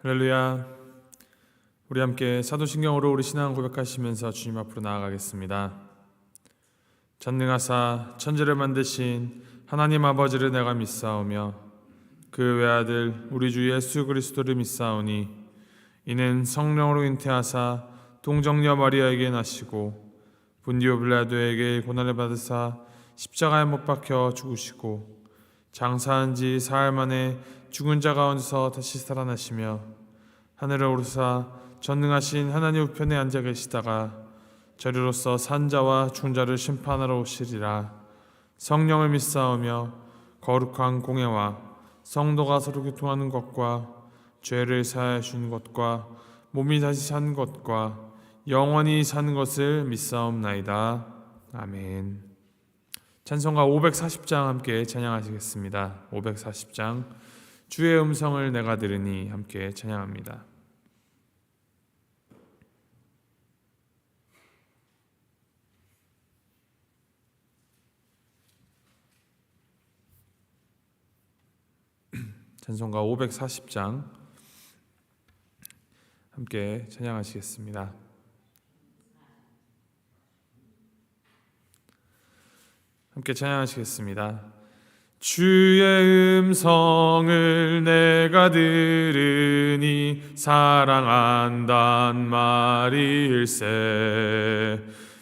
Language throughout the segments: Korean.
할렐루야. 우리 함께 사도신경으로 우리 신앙 고백하시면서 주님 앞으로 나아가겠습니다. 전능하사 천지를 만드신 하나님 아버지를 내가 믿사오며 그 외아들 우리 주 예수 그리스도를 믿사오니 이는 성령으로 잉태하사 동정녀 마리아에게 나시고 본디오 빌라도에게 고난을 받으사 십자가에 못 박혀 죽으시고 장사한 지 사흘 만에 죽은 자 가운데서 다시 살아나시며 하늘을 오르사 전능하신 하나님 우편에 앉아 계시다가 저리로서 산자와 중자를 심판하러 오시리라. 성령을 믿사오며 거룩한 공예와 성도가 서로 교통하는 것과 죄를 사하여 주는 것과 몸이 다시 사는 것과 영원히 사는 것을 믿사옵나이다. 아멘. 찬송가 540장 함께 찬양하시겠습니다. 540장 주의 음성을 내가 들으니 함께 찬양합니다. 찬송가 540장 함께 찬양하시겠습니다. 함께 찬양하시겠습니다. 주의 음성을 내가 들으니 사랑한단 말일세.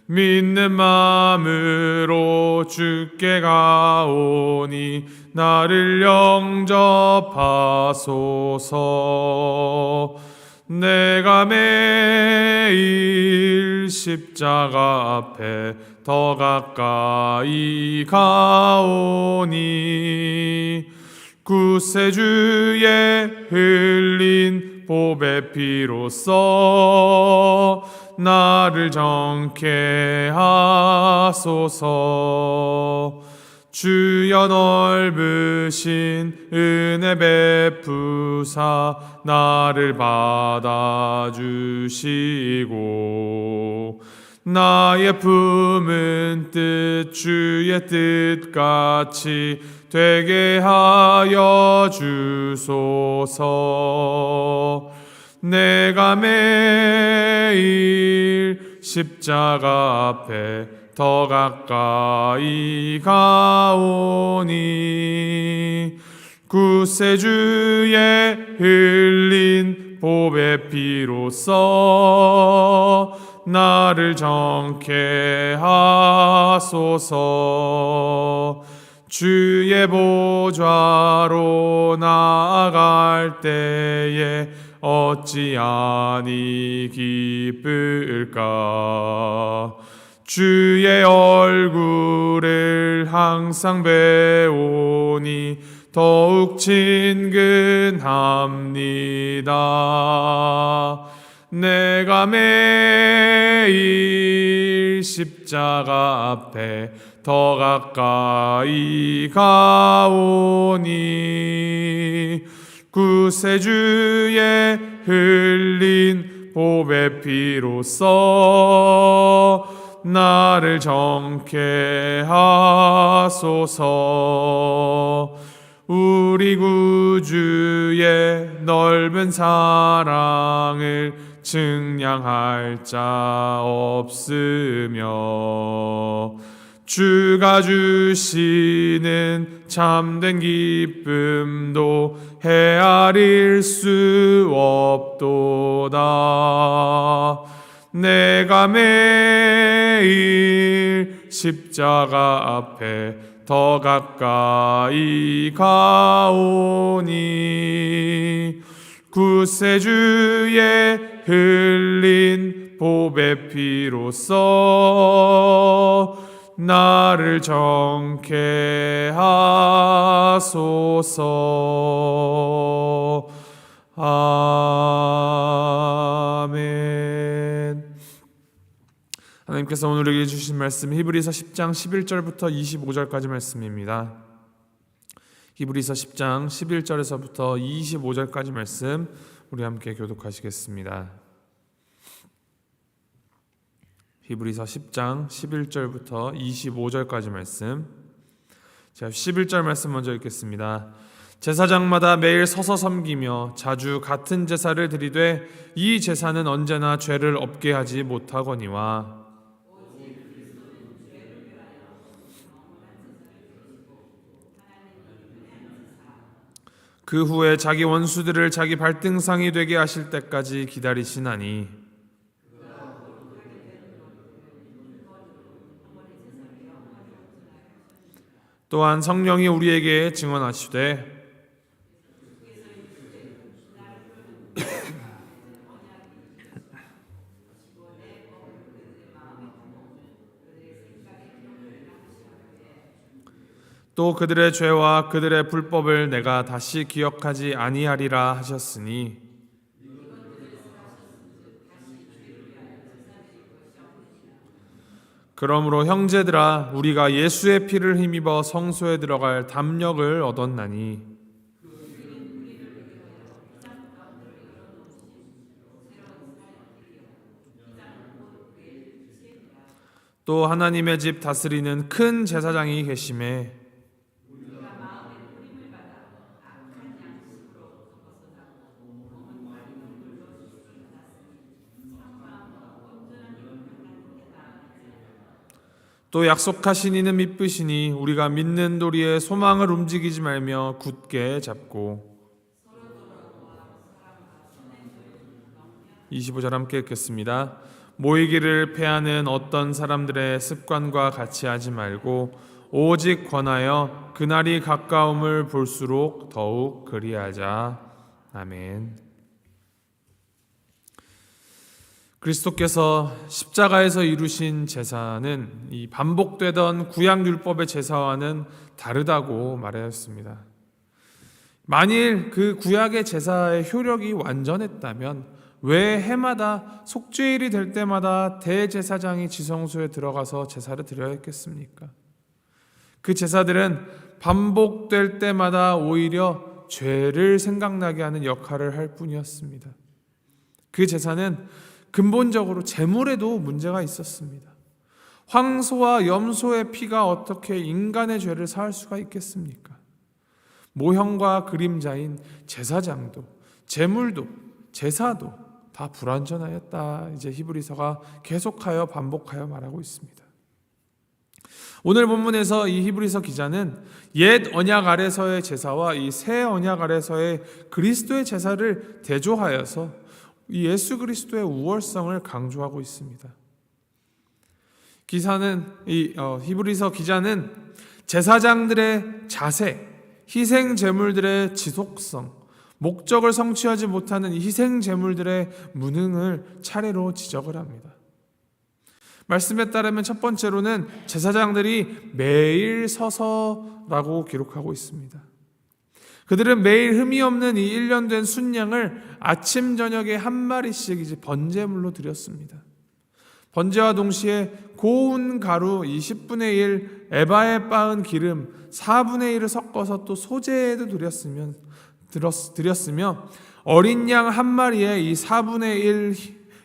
믿는 마음으로 주께 가오니 나를 영접하소서. 내가 매일 십자가 앞에 더 가까이 가오니 구세주의 흘린 보배 피로써 나를 정케 하소서. 주여 넓으신 은혜 베푸사 나를 받아주시고 나의 품은 뜻 주의 뜻같이 되게 하여 주소서. 내가 매일 십자가 앞에 더 가까이 가오니 구세주의 흘린 보배 피로써 나를 정케 하소서. 주의 보좌로 나아갈 때에 어찌하니 기쁠까. 주의 얼굴을 항상 배우니 더욱 친근합니다. 내가 매일 십자가 앞에 더 가까이 가오니 구세주의 흘린 보배 피로써 나를 정케 하소서. 우리 구주의 넓은 사랑을 증량할 자 없으며 주가 주시는 참된 기쁨도 헤아릴 수 없도다. 내가 매일 십자가 앞에 더 가까이 가오니 구세주의 흘린 보배 피로써 나를 정케 하소서. 아멘. 하나님께서 오늘 우리에게 주신 말씀 히브리서 10장 11절부터 25절까지 말씀입니다. 히브리서 10장 11절에서부터 25절까지 말씀 우리 함께 교독하시겠습니다. 히브리서 10장 11절부터 25절까지 말씀. 자, 11절 말씀 먼저 읽겠습니다. 제사장마다 매일 서서 섬기며 자주 같은 제사를 드리되 이 제사는 언제나 죄를 없게 하지 못하거니와 그 후에 자기 원수들을 자기 발등상이 되게 하실 때까지 기다리시나니 또한 성령이 우리에게 증언하시되 또 그들의 죄와 그들의 불법을 내가 다시 기억하지 아니하리라 하셨으니 그러므로 형제들아 우리가 예수의 피를 힘입어 성소에 들어갈 담력을 얻었나니 또 하나님의 집 다스리는 큰 제사장이 계심에 또 약속하신 이는 믿으시니 우리가 믿는 도리에 소망을 움직이지 말며 굳게 잡고 25절 함께 읽겠습니다. 모이기를 패하는 어떤 사람들의 습관과 같이 하지 말고 오직 권하여 그날이 가까움을 볼수록 더욱 그리하자. 아멘. 그리스도께서 십자가에서 이루신 제사는 이 반복되던 구약율법의 제사와는 다르다고 말하였습니다. 만일 그 구약의 제사의 효력이 완전했다면 왜 해마다 속죄일이 될 때마다 대제사장이 지성소에 들어가서 제사를 드려야 했겠습니까? 그 제사들은 반복될 때마다 오히려 죄를 생각나게 하는 역할을 할 뿐이었습니다. 그 제사는 근본적으로 제물에도 문제가 있었습니다. 황소와 염소의 피가 어떻게 인간의 죄를 사할 수가 있겠습니까? 모형과 그림자인 제사장도, 제물도, 제사도 다 불완전하였다. 이제 히브리서가 계속하여 반복하여 말하고 있습니다. 오늘 본문에서 이 히브리서 기자는 옛 언약 아래서의 제사와 이 새 언약 아래서의 그리스도의 제사를 대조하여서 이 예수 그리스도의 우월성을 강조하고 있습니다. 히브리서 기자는 제사장들의 자세, 희생 제물들의 지속성, 목적을 성취하지 못하는 이 희생 제물들의 무능을 차례로 지적을 합니다. 말씀에 따르면 첫 번째로는 제사장들이 매일 서서라고 기록하고 있습니다. 그들은 매일 흠이 없는 이 1년 된 순양을 아침 저녁에 한 마리씩 이제 번제물로 드렸습니다. 번제와 동시에 고운 가루 이 10분의 1, 에바에 빻은 기름 4분의 1을 섞어서 또 소제에도 드렸으며 어린 양 한 마리에 이 4분의 1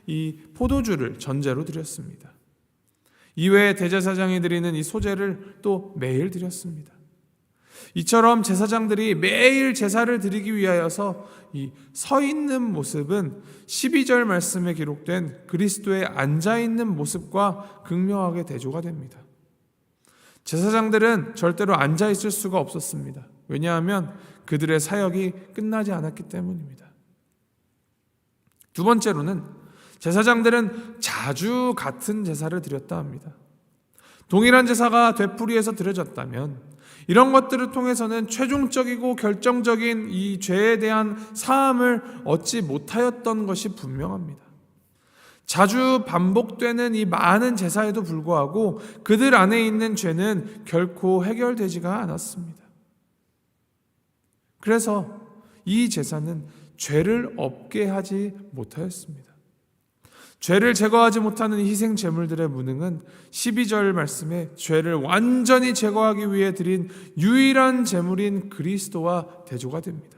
이 포도주를 전제로 드렸습니다. 이외에 대제사장이 드리는 이 소제를 또 매일 드렸습니다. 이처럼 제사장들이 매일 제사를 드리기 위하여서 이 서 있는 모습은 12절 말씀에 기록된 그리스도의 앉아 있는 모습과 극명하게 대조가 됩니다. 제사장들은 절대로 앉아 있을 수가 없었습니다. 왜냐하면 그들의 사역이 끝나지 않았기 때문입니다. 두 번째로는 제사장들은 자주 같은 제사를 드렸다 합니다. 동일한 제사가 되풀이해서 드려졌다면 이런 것들을 통해서는 최종적이고 결정적인 이 죄에 대한 사함을 얻지 못하였던 것이 분명합니다. 자주 반복되는 이 많은 제사에도 불구하고 그들 안에 있는 죄는 결코 해결되지가 않았습니다. 그래서 이 제사는 죄를 없게 하지 못하였습니다. 죄를 제거하지 못하는 희생 제물들의 무능은 12절 말씀에 죄를 완전히 제거하기 위해 드린 유일한 제물인 그리스도와 대조가 됩니다.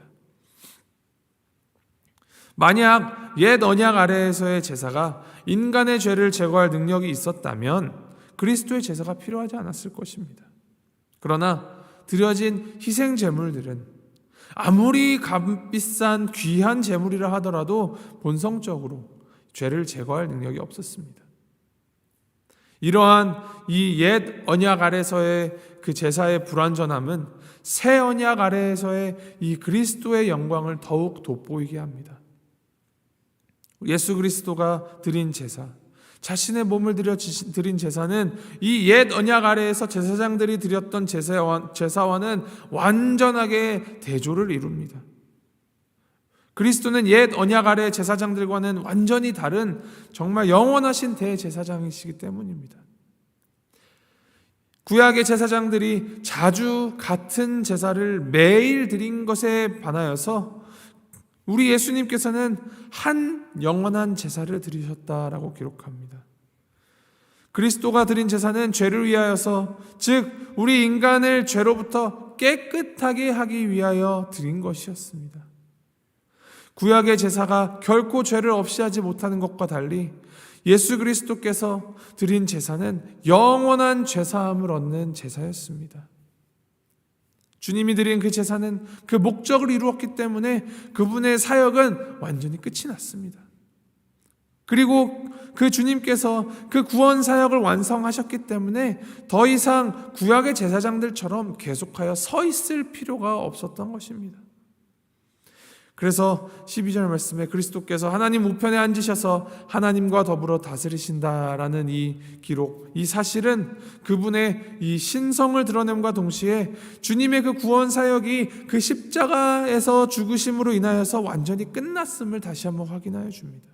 만약 옛 언약 아래에서의 제사가 인간의 죄를 제거할 능력이 있었다면 그리스도의 제사가 필요하지 않았을 것입니다. 그러나 드려진 희생 제물들은 아무리 값비싼 귀한 제물이라 하더라도 본성적으로 죄를 제거할 능력이 없었습니다. 이러한 이 옛 언약 아래서의 그 제사의 불완전함은 새 언약 아래에서의 이 그리스도의 영광을 더욱 돋보이게 합니다. 예수 그리스도가 드린 제사, 자신의 몸을 드린 제사는 이 옛 언약 아래에서 제사장들이 드렸던 제사와는 완전하게 대조를 이룹니다. 그리스도는 옛 언약 아래의 제사장들과는 완전히 다른 정말 영원하신 대제사장이시기 때문입니다. 구약의 제사장들이 자주 같은 제사를 매일 드린 것에 반하여서 우리 예수님께서는 한 영원한 제사를 드리셨다라고 기록합니다. 그리스도가 드린 제사는 죄를 위하여서, 즉 우리 인간을 죄로부터 깨끗하게 하기 위하여 드린 것이었습니다. 구약의 제사가 결코 죄를 없이 하지 못하는 것과 달리 예수 그리스도께서 드린 제사는 영원한 죄사함을 얻는 제사였습니다. 주님이 드린 그 제사는 그 목적을 이루었기 때문에 그분의 사역은 완전히 끝이 났습니다. 그리고 그 주님께서 그 구원 사역을 완성하셨기 때문에 더 이상 구약의 제사장들처럼 계속하여 서 있을 필요가 없었던 것입니다. 그래서 12절 말씀에 그리스도께서 하나님 우편에 앉으셔서 하나님과 더불어 다스리신다라는 이 기록, 이 사실은 그분의 이 신성을 드러냄과 동시에 주님의 그 구원 사역이 그 십자가에서 죽으심으로 인하여서 완전히 끝났음을 다시 한번 확인하여 줍니다.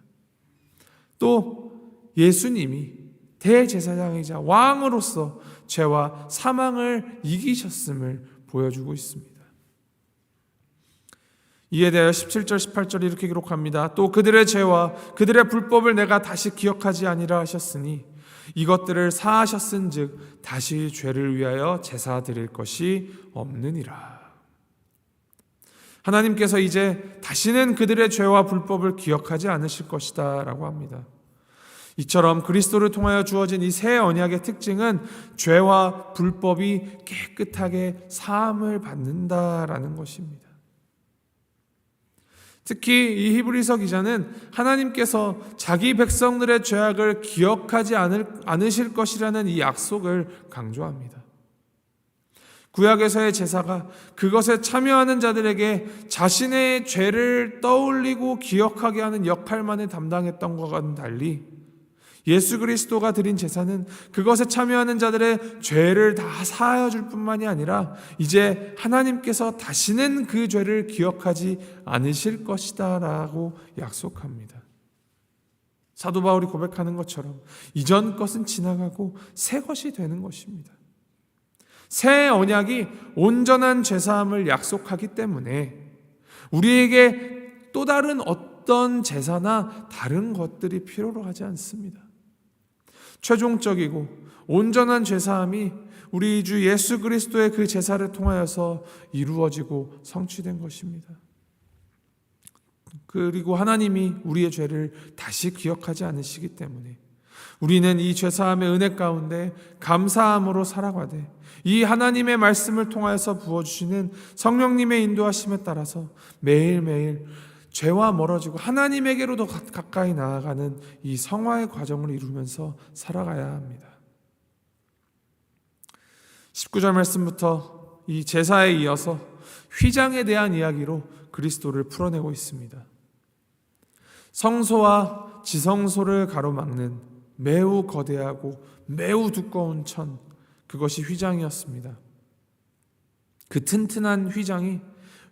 또 예수님이 대제사장이자 왕으로서 죄와 사망을 이기셨음을 보여주고 있습니다. 이에 대하여 17절 18절이 이렇게 기록합니다. 또 그들의 죄와 그들의 불법을 내가 다시 기억하지 아니라 하셨으니 이것들을 사하셨은즉 다시 죄를 위하여 제사 드릴 것이 없느니라. 하나님께서 이제 다시는 그들의 죄와 불법을 기억하지 않으실 것이다 라고 합니다. 이처럼 그리스도를 통하여 주어진 이 새 언약의 특징은 죄와 불법이 깨끗하게 사함을 받는다라는 것입니다. 특히 이 히브리서 기자는 하나님께서 자기 백성들의 죄악을 기억하지 않으실 것이라는 이 약속을 강조합니다. 구약에서의 제사가 그것에 참여하는 자들에게 자신의 죄를 떠올리고 기억하게 하는 역할만을 담당했던 것과는 달리 예수 그리스도가 드린 제사는 그것에 참여하는 자들의 죄를 다 사하여 줄 뿐만이 아니라 이제 하나님께서 다시는 그 죄를 기억하지 않으실 것이다 라고 약속합니다. 사도 바울이 고백하는 것처럼 이전 것은 지나가고 새 것이 되는 것입니다. 새 언약이 온전한 죄사함을 약속하기 때문에 우리에게 또 다른 어떤 제사나 다른 것들이 필요로 하지 않습니다. 최종적이고 온전한 죄사함이 우리 주 예수 그리스도의 그 제사를 통하여서 이루어지고 성취된 것입니다. 그리고 하나님이 우리의 죄를 다시 기억하지 않으시기 때문에 우리는 이 죄사함의 은혜 가운데 감사함으로 살아가되 이 하나님의 말씀을 통하여서 부어주시는 성령님의 인도하심에 따라서 매일매일 죄와 멀어지고 하나님에게로 더 가까이 나아가는 이 성화의 과정을 이루면서 살아가야 합니다. 19절 말씀부터 이 제사에 이어서 휘장에 대한 이야기로 그리스도를 풀어내고 있습니다. 성소와 지성소를 가로막는 매우 거대하고 매우 두꺼운 천, 그것이 휘장이었습니다. 그 튼튼한 휘장이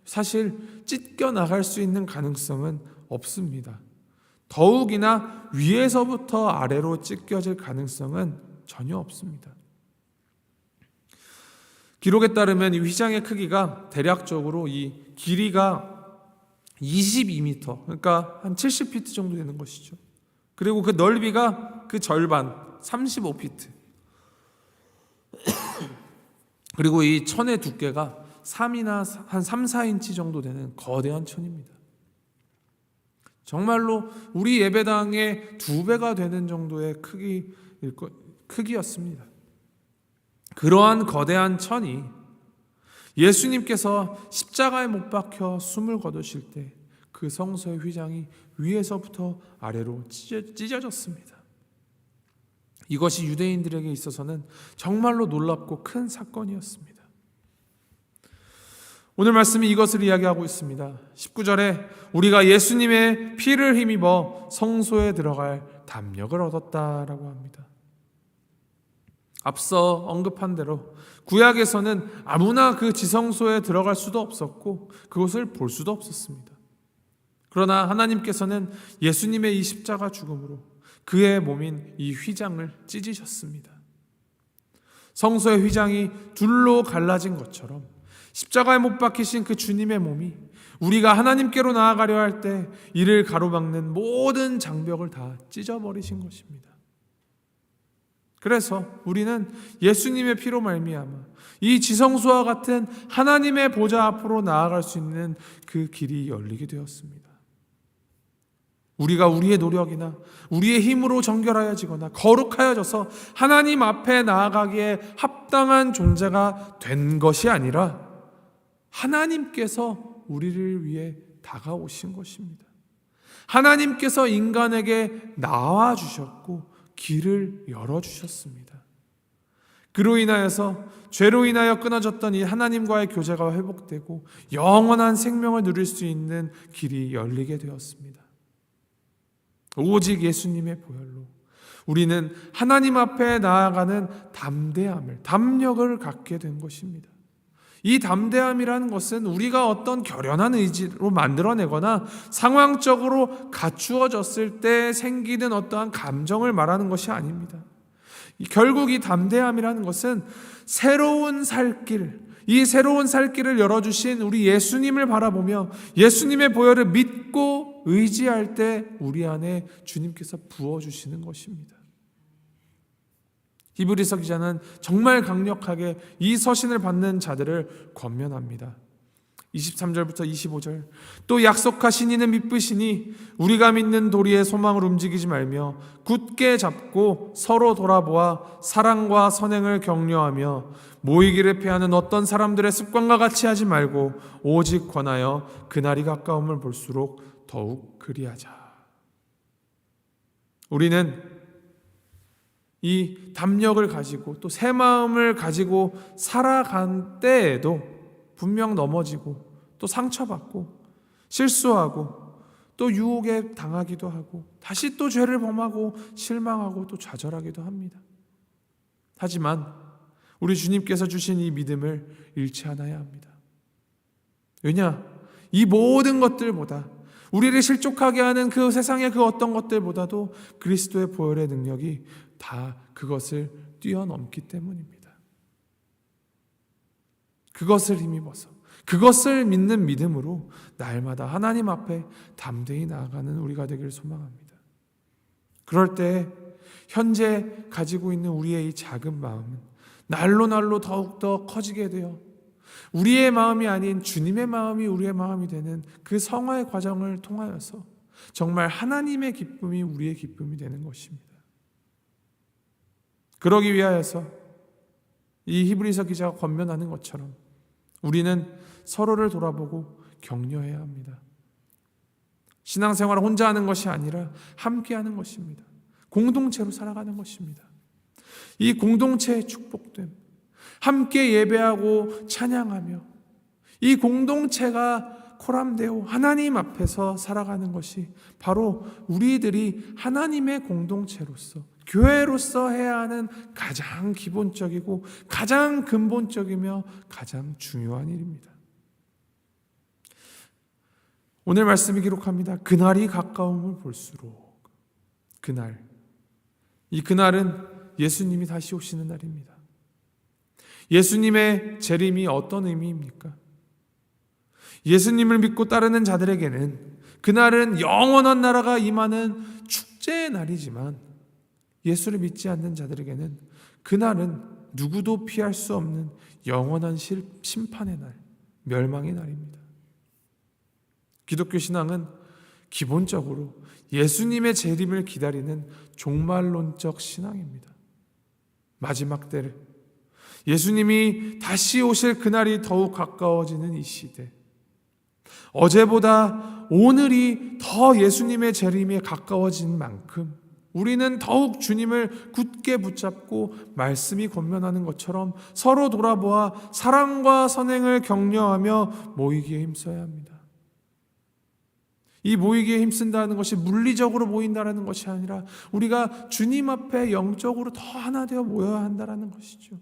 사실 찢겨 나갈 수 있는 가능성은 없습니다. 더욱이나 위에서부터 아래로 찢겨질 가능성은 전혀 없습니다. 기록에 따르면 이 휘장의 크기가 대략적으로 이 길이가 22m, 그러니까 한 70피트 정도 되는 것이죠. 그리고 그 넓이가 그 절반, 35피트. 그리고 이 천의 두께가 3이나 한 3, 4인치 정도 되는 거대한 천입니다. 정말로 우리 예배당의 2배가 되는 정도의 크기였습니다. 그러한 거대한 천이 예수님께서 십자가에 못 박혀 숨을 거두실 때 그 성소의 휘장이 위에서부터 아래로 찢어졌습니다. 이것이 유대인들에게 있어서는 정말로 놀랍고 큰 사건이었습니다. 오늘 말씀이 이것을 이야기하고 있습니다. 19절에 우리가 예수님의 피를 힘입어 성소에 들어갈 담력을 얻었다라고 합니다. 앞서 언급한 대로 구약에서는 아무나 그 지성소에 들어갈 수도 없었고 그것을 볼 수도 없었습니다. 그러나 하나님께서는 예수님의 이 십자가 죽음으로 그의 몸인 이 휘장을 찢으셨습니다. 성소의 휘장이 둘로 갈라진 것처럼 십자가에 못 박히신 그 주님의 몸이 우리가 하나님께로 나아가려 할 때 이를 가로막는 모든 장벽을 다 찢어버리신 것입니다. 그래서 우리는 예수님의 피로 말미암아 이 지성소와 같은 하나님의 보좌 앞으로 나아갈 수 있는 그 길이 열리게 되었습니다. 우리가 우리의 노력이나 우리의 힘으로 정결하여지거나 거룩하여져서 하나님 앞에 나아가기에 합당한 존재가 된 것이 아니라 하나님께서 우리를 위해 다가오신 것입니다. 하나님께서 인간에게 나와 주셨고 길을 열어주셨습니다. 그로 인하여서 죄로 인하여 끊어졌던 이 하나님과의 교제가 회복되고 영원한 생명을 누릴 수 있는 길이 열리게 되었습니다. 오직 예수님의 보혈로 우리는 하나님 앞에 나아가는 담력을 갖게 된 것입니다. 이 담대함이라는 것은 우리가 어떤 결연한 의지로 만들어내거나 상황적으로 갖추어졌을 때 생기는 어떠한 감정을 말하는 것이 아닙니다. 결국 이 담대함이라는 것은 새로운 살길, 이 새로운 살길을 열어주신 우리 예수님을 바라보며 예수님의 보혈을 믿고 의지할 때 우리 안에 주님께서 부어주시는 것입니다. 히브리서 기자는 정말 강력하게 이 서신을 받는 자들을 권면합니다. 23절부터 25절 또 약속하신 이는 믿으시니 우리가 믿는 도리의 소망을 움직이지 말며 굳게 잡고 서로 돌아보아 사랑과 선행을 격려하며 모이기를 피하는 어떤 사람들의 습관과 같이 하지 말고 오직 권하여 그날이 가까움을 볼수록 더욱 그리하자. 우리는 이 담력을 가지고 또 새 마음을 가지고 살아간 때에도 분명 넘어지고 또 상처받고 실수하고 또 유혹에 당하기도 하고 다시 또 죄를 범하고 실망하고 또 좌절하기도 합니다. 하지만 우리 주님께서 주신 이 믿음을 잃지 않아야 합니다. 왜냐? 이 모든 것들보다 우리를 실족하게 하는 그 세상의 그 어떤 것들보다도 그리스도의 보혈의 능력이 다 그것을 뛰어넘기 때문입니다. 그것을 힘입어서 그것을 믿는 믿음으로 날마다 하나님 앞에 담대히 나아가는 우리가 되기를 소망합니다. 그럴 때 현재 가지고 있는 우리의 이 작은 마음은 날로 더욱더 커지게 되어 우리의 마음이 아닌 주님의 마음이 우리의 마음이 되는 그 성화의 과정을 통하여서 정말 하나님의 기쁨이 우리의 기쁨이 되는 것입니다. 그러기 위하여서 이 히브리서 기자가 권면하는 것처럼 우리는 서로를 돌아보고 격려해야 합니다. 신앙생활을 혼자 하는 것이 아니라 함께 하는 것입니다. 공동체로 살아가는 것입니다. 이 공동체의 축복됨, 함께 예배하고 찬양하며 이 공동체가 코람데오 하나님 앞에서 살아가는 것이 바로 우리들이 하나님의 공동체로서 교회로서 해야 하는 가장 기본적이고 가장 근본적이며 가장 중요한 일입니다. 오늘 말씀이 기록합니다. 그날이 가까움을 볼수록 그날, 이 그날은 예수님이 다시 오시는 날입니다. 예수님의 재림이 어떤 의미입니까? 예수님을 믿고 따르는 자들에게는 그날은 영원한 나라가 임하는 축제의 날이지만 예수를 믿지 않는 자들에게는 그날은 누구도 피할 수 없는 영원한 심판의 날, 멸망의 날입니다. 기독교 신앙은 기본적으로 예수님의 재림을 기다리는 종말론적 신앙입니다. 마지막 때를 예수님이 다시 오실 그날이 더욱 가까워지는 이 시대, 어제보다 오늘이 더 예수님의 재림에 가까워진 만큼 우리는 더욱 주님을 굳게 붙잡고 말씀이 권면하는 것처럼 서로 돌아보아 사랑과 선행을 격려하며 모이기에 힘써야 합니다. 이 모이기에 힘쓴다는 것이 물리적으로 모인다는 것이 아니라 우리가 주님 앞에 영적으로 더 하나 되어 모여야 한다는 것이죠.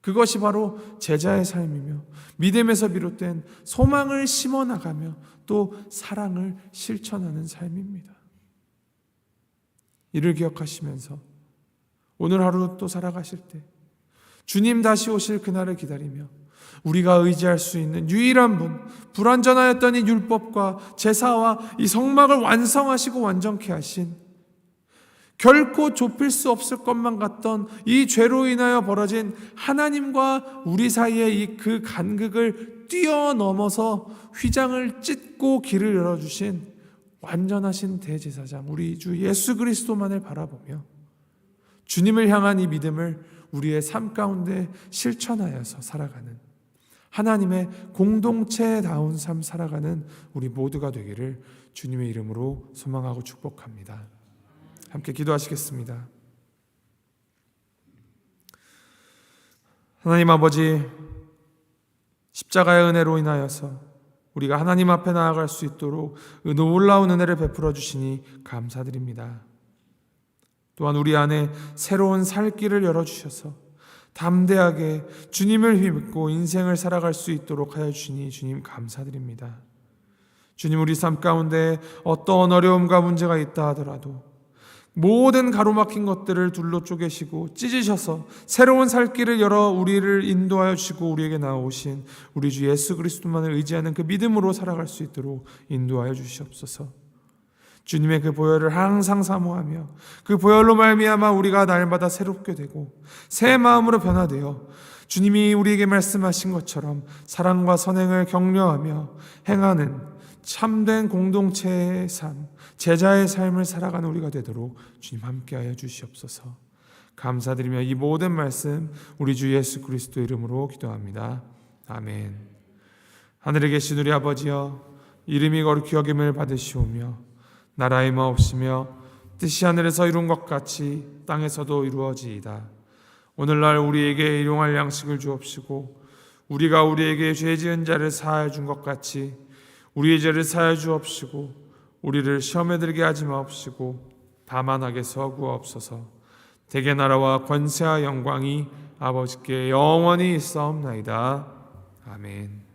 그것이 바로 제자의 삶이며 믿음에서 비롯된 소망을 심어나가며 또 사랑을 실천하는 삶입니다. 이를 기억하시면서 오늘 하루 또 살아가실 때 주님 다시 오실 그날을 기다리며 우리가 의지할 수 있는 유일한 분, 불완전하였던 이 율법과 제사와 이 성막을 완성하시고 완전케 하신, 결코 좁힐 수 없을 것만 같던 이 죄로 인하여 벌어진 하나님과 우리 사이의 이 그 간극을 뛰어넘어서 휘장을 찢고 길을 열어주신 완전하신 대제사장 우리 주 예수 그리스도만을 바라보며 주님을 향한 이 믿음을 우리의 삶 가운데 실천하여서 살아가는 하나님의 공동체다운 삶 살아가는 우리 모두가 되기를 주님의 이름으로 소망하고 축복합니다. 함께 기도하시겠습니다. 하나님 아버지, 십자가의 은혜로 인하여서 우리가 하나님 앞에 나아갈 수 있도록 놀라운 은혜를 베풀어 주시니 감사드립니다. 또한 우리 안에 새로운 살 길을 열어주셔서 담대하게 주님을 힘입고 인생을 살아갈 수 있도록 하여 주시니 주님 감사드립니다. 주님, 우리 삶 가운데 어떠한 어려움과 문제가 있다 하더라도 모든 가로막힌 것들을 둘로 쪼개시고 찢으셔서 새로운 살 길을 열어 우리를 인도하여 주시고 우리에게 나오신 우리 주 예수 그리스도만을 의지하는 그 믿음으로 살아갈 수 있도록 인도하여 주시옵소서. 주님의 그 보혈을 항상 사모하며 그 보혈로 말미암아 우리가 날마다 새롭게 되고 새 마음으로 변화되어 주님이 우리에게 말씀하신 것처럼 사랑과 선행을 격려하며 행하는 참된 공동체의 삶, 제자의 삶을 살아가는 우리가 되도록 주님 함께하여 주시옵소서. 감사드리며 이 모든 말씀 우리 주 예수 그리스도 이름으로 기도합니다. 아멘. 하늘에 계신 우리 아버지여, 이름이 거룩히 여김을 받으시오며 나라의 마옵시며 뜻이 하늘에서 이룬 것 같이 땅에서도 이루어지이다. 오늘날 우리에게 일용할 양식을 주옵시고 우리가 우리에게 죄 지은 자를 사하여 준 것 같이 우리의 죄를 사하여 주옵시고 우리를 시험에 들게 하지 마옵시고 다만 악에서 구하옵소서. 대개 나라와 권세와 영광이 아버지께 영원히 있사옵나이다. 아멘.